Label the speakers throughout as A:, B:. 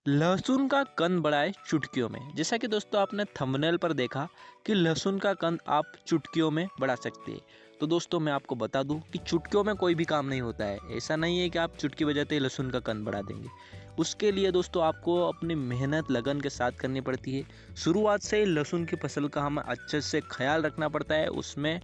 A: लहसुन का कंद बढ़ाए चुटकियों में। जैसा कि दोस्तों आपने थंबनेल पर देखा कि लहसुन का कंद आप चुटकियों में बढ़ा सकते हैं। तो दोस्तों मैं आपको बता दूं कि चुटकियों में कोई भी काम नहीं होता है। ऐसा नहीं है कि आप चुटकी बजाते ही लहसुन का कंद बढ़ा देंगे। उसके लिए दोस्तों आपको अपनी मेहनत लगन के साथ करनी पड़ती है। शुरुआत से ही लहसुन की फसल का हमें अच्छे से ख्याल रखना पड़ता है। उसमें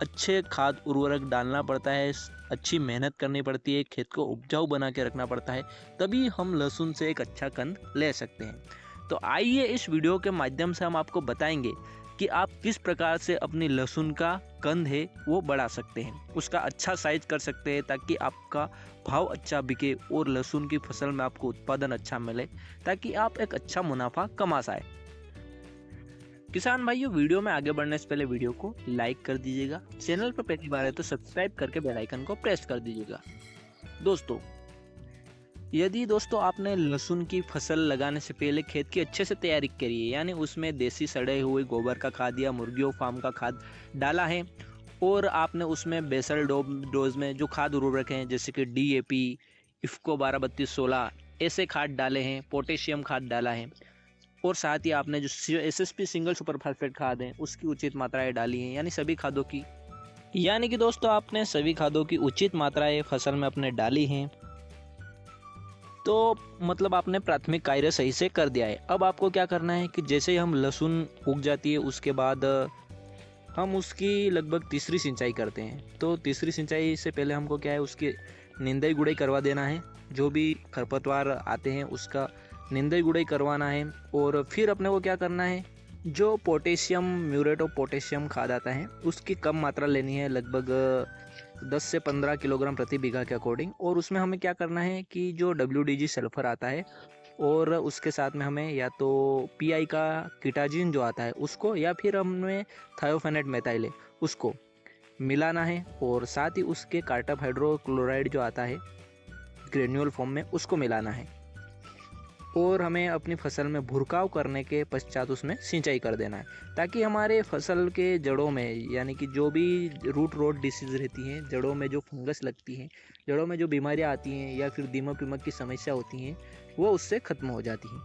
A: अच्छे खाद उर्वरक डालना पड़ता है, अच्छी मेहनत करनी पड़ती है, खेत को उपजाऊ बना के रखना पड़ता है, तभी हम लहसुन से एक अच्छा कंद ले सकते हैं। तो आइए इस वीडियो के माध्यम से हम आपको बताएंगे कि आप किस प्रकार से अपनी लहसुन का कंद है वो बढ़ा सकते हैं, उसका अच्छा साइज कर सकते हैं ताकि आपका भाव अच्छा बिके और लहसुन की फसल में आपको उत्पादन अच्छा मिले, ताकि आप एक अच्छा मुनाफा कमा सकें। किसान भाइयों, वीडियो में आगे बढ़ने से पहले वीडियो को लाइक कर दीजिएगा, चैनल पर पहली बार है तो सब्सक्राइब करके बेल आइकन को प्रेस कर दीजिएगा। दोस्तों, यदि आपने लहसुन की फसल लगाने से पहले खेत की अच्छे से तैयारी करी है, यानी उसमें देसी सड़े हुए गोबर का खाद या मुर्गियों फार्म का खाद डाला है और आपने उसमें बेसल डोज में जो खाद उर्वरक हैं जैसे कि DAP, इफ्को 12-32-16 ऐसे खाद डाले हैं, पोटेशियम खाद डाला है और साथ ही आपने जो SSP सिंगल सुपर फास्फेट खाद है उसकी उचित मात्राएं डाली हैं, यानी कि दोस्तों आपने सभी खादों की उचित मात्राएं फसल में अपने डाली हैं। तो मतलब आपने प्राथमिक कार्य सही से कर दिया है। अब आपको क्या करना है कि जैसे ही हम लहसुन उग जाती है उसके बाद हम उसकी लगभग तीसरी सिंचाई करते हैं। तो तीसरी सिंचाई से पहले हमको क्या है, उसकी निंदाई गुड़ाई करवा देना है। जो भी खरपतवार आते हैं उसका निंदाई गुड़ाई करवाना है और फिर अपने को क्या करना है, जो पोटेशियम म्यूरेट ऑफ पोटेशियम खाद आता है उसकी कम मात्रा लेनी है, लगभग 10 से 15 किलोग्राम प्रति बीघा के अकॉर्डिंग। और उसमें हमें क्या करना है कि जो WDG सल्फर आता है और उसके साथ में हमें या तो PI का कीटाजिन जो आता है उसको, या फिर हमें थायोफेनेट मेथाइल उसको मिलाना है और साथ ही उसके कार्टप हाइड्रोक्लोराइड जो आता है ग्रेन्यूल फॉर्म में उसको मिलाना है और हमें अपनी फसल में भुरकाव करने के पश्चात उसमें सिंचाई कर देना है, ताकि हमारे फसल के जड़ों में, यानी कि जो भी रूट रोट डिसीज़ रहती हैं, जड़ों में जो फंगस लगती हैं, जड़ों में जो बीमारियां आती हैं या फिर दीमक वीमक की समस्या होती हैं वो उससे ख़त्म हो जाती हैं।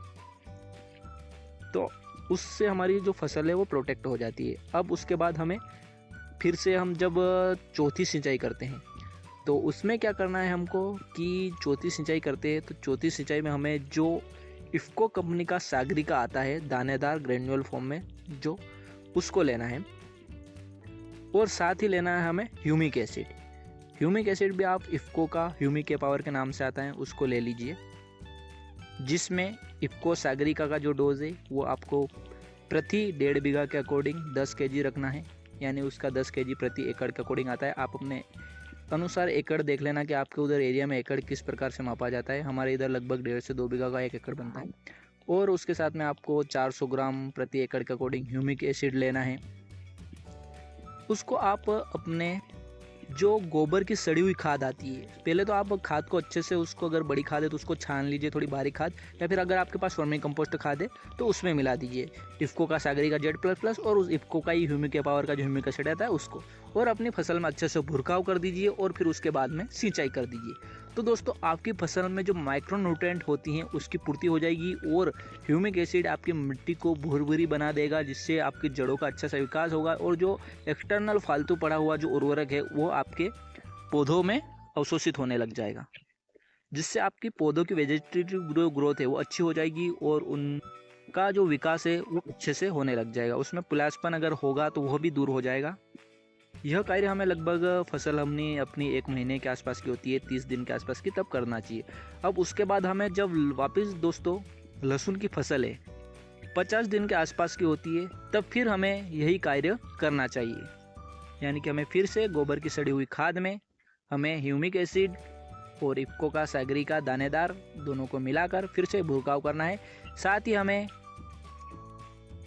A: तो उससे हमारी जो फसल है वो प्रोटेक्ट हो जाती है। अब उसके बाद हमें फिर से हम जब चौथी सिंचाई करते हैं तो उसमें क्या करना है हमको कि चौथी सिंचाई करते हैं तो चौथी सिंचाई में हमें जो इफ्को कंपनी का सागरिका आता है दानेदार ग्रेन्यूल फॉर्म में, जो उसको लेना है और साथ ही लेना है हमें ह्यूमिक एसिड। ह्यूमिक एसिड भी आप इफ्को का ह्यूमिक पावर के नाम से आता है उसको ले लीजिए, जिसमें इफ्को सागरिका का जो डोज है वो आपको प्रति 1.5 बीघा के अकॉर्डिंग 10 kg रखना है, यानी उसका 10 kg प्रति एकड़ के अकॉर्डिंग आता है। आप अपने अनुसार एकड़ देख लेना कि आपके उधर एरिया में एकड़ किस प्रकार से मापा जाता है। हमारे इधर लगभग 1.5 से 2 बीघा का 1 एकड़ बनता है और उसके साथ में आपको 400 ग्राम प्रति एकड़ के अकॉर्डिंग ह्यूमिक एसिड लेना है। उसको आप अपने जो गोबर की सड़ी हुई खाद आती है, पहले तो आप खाद को अच्छे से, उसको अगर बड़ी खाद है तो उसको छान लीजिए थोड़ी बारीक खाद, या फिर अगर आपके पास वर्मी कंपोस्ट खाद है तो उसमें मिला दीजिए इफ्को का सागरिका Z++ और उस इफ्को का ही ह्यूमिक पावर का जो ह्यूमिक एसिड आता है उसको, और अपनी फसल में अच्छे से भुरकाव कर दीजिए और फिर उसके बाद में सिंचाई कर दीजिए। तो दोस्तों आपकी फसल में जो माइक्रो न्यूट्रिएंट होती हैं उसकी पूर्ति हो जाएगी और ह्यूमिक एसिड आपकी मिट्टी को भुरभुरी बना देगा, जिससे आपकी जड़ों का अच्छा सा विकास होगा और जो एक्सटर्नल फालतू पड़ा हुआ जो उर्वरक है वो आपके पौधों में अवशोषित होने लग जाएगा, जिससे आपकी पौधों की वेजिटेटिव ग्रोथ है वो अच्छी हो जाएगी और उनका जो विकास है वो अच्छे से होने लग जाएगा। उसमें पुलासपन अगर होगा तो वह भी दूर हो जाएगा। यह कार्य हमें लगभग फसल हमने अपनी 1 महीने के आसपास की होती है, 30 दिन के आसपास की, तब करना चाहिए। अब उसके बाद हमें जब वापस दोस्तों लहसुन की फसल है 50 दिन के आसपास की होती है, तब फिर हमें यही कार्य करना चाहिए, यानी कि हमें फिर से गोबर की सड़ी हुई खाद में हमें ह्यूमिक एसिड और इफ्को का सागरिका दानेदार दोनों को मिलाकर फिर से भुरकाव करना है। साथ ही हमें,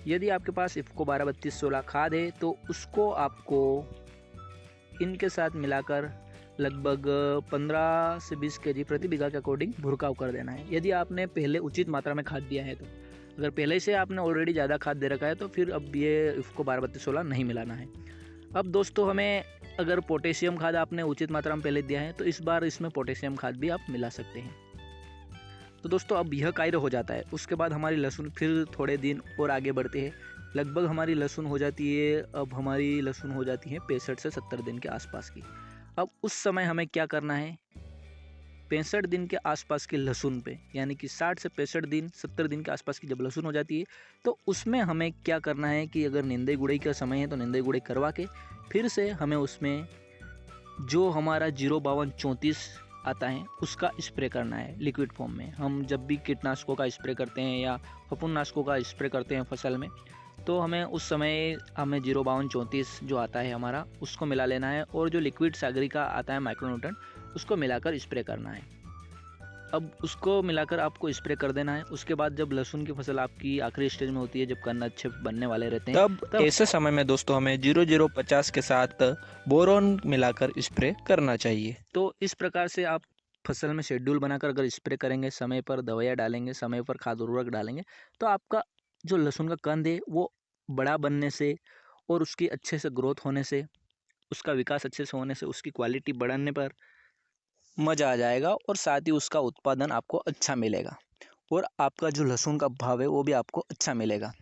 A: यदि आपके पास इफ्को 12-32-16 खाद है तो उसको आपको इनके साथ मिलाकर लगभग 15 से 20 kg प्रति बीघा के अकॉर्डिंग भुरकाव कर देना है, यदि आपने पहले उचित मात्रा में खाद दिया है तो। अगर पहले से आपने ऑलरेडी ज़्यादा खाद दे रखा है तो फिर अब ये इफ्को 12-32-16 नहीं मिलाना है। अब दोस्तों हमें, अगर पोटेशियम खाद आपने उचित मात्रा में पहले दिया है तो इस बार इसमें पोटेशियम खाद भी आप मिला सकते हैं। तो दोस्तों अब यह कार्य हो जाता है, उसके बाद हमारी लहसुन फिर थोड़े दिन और आगे बढ़ते हैं। लगभग हमारी लहसुन हो जाती है, अब हमारी लहसुन हो जाती है 65 से 70 दिन के आसपास की। अब उस समय हमें क्या करना है, 65 दिन के आसपास की लहसुन पे, यानी कि 60 से 65 दिन 70 दिन के आसपास की जब लहसुन हो जाती है, तो उसमें हमें क्या करना है कि अगर निंदाई गुड़ाई का समय है तो निंदाई गुड़ाई करवा के फिर से हमें उसमें जो हमारा 05234 आता है उसका स्प्रे करना है लिक्विड फॉर्म में। हम जब भी कीटनाशकों का स्प्रे करते हैं या फफूंदनाशकों का स्प्रे करते हैं फसल में, तो हमें उस समय 05234 जो आता है हमारा, उसको मिला लेना है, और जो लिक्विड सागरिका आता है माइक्रोन्यूट्रन, उसको मिलाकर स्प्रे करना है। अब उसको मिलाकर आपको स्प्रे कर देना है। उसके बाद जब लहसुन की फसल आपकी आखिरी स्टेज में होती है, जब कन्न अच्छे बनने वाले रहते हैं, तब ऐसे समय में दोस्तों हमें 0050 के साथ बोरोन मिलाकर स्प्रे करना चाहिए। तो इस प्रकार से आप फसल में शेड्यूल बनाकर अगर स्प्रे करेंगे, समय पर दवाइयाँ डालेंगे, समय पर खाद उर्वरक डालेंगे, तो आपका जो लहसुन का कंद है वो बड़ा बनने से और उसकी अच्छे से ग्रोथ होने से, उसका विकास अच्छे से होने से, उसकी क्वालिटी बढ़ाने पर मज़ा आ जाएगा, और साथ ही उसका उत्पादन आपको अच्छा मिलेगा, और आपका जो लहसुन का भाव है वो भी आपको अच्छा मिलेगा।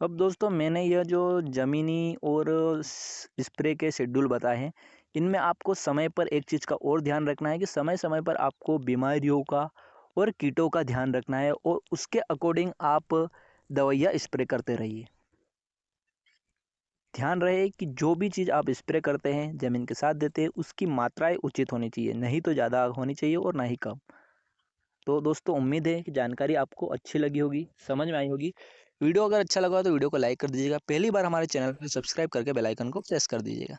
A: अब दोस्तों मैंने यह जो ज़मीनी और स्प्रे के शेड्यूल बताए हैं, इनमें आपको समय पर एक चीज़ का और ध्यान रखना है कि समय समय पर आपको बीमारियों का और कीटों का ध्यान रखना है, और उसके अकॉर्डिंग आप दवाइयाँ स्प्रे करते रहिए। ध्यान रहे कि जो भी चीज़ आप स्प्रे करते हैं, ज़मीन के साथ देते हैं, उसकी मात्राएँ उचित होनी चाहिए, नहीं तो ज़्यादा होनी चाहिए और ना ही कम। तो दोस्तों उम्मीद है कि जानकारी आपको अच्छी लगी होगी, समझ में आई होगी। वीडियो अगर अच्छा लगा तो वीडियो को लाइक कर दीजिएगा। पहली बार हमारे चैनल को सब्सक्राइब करके बेल आइकन को प्रेस कर दीजिएगा।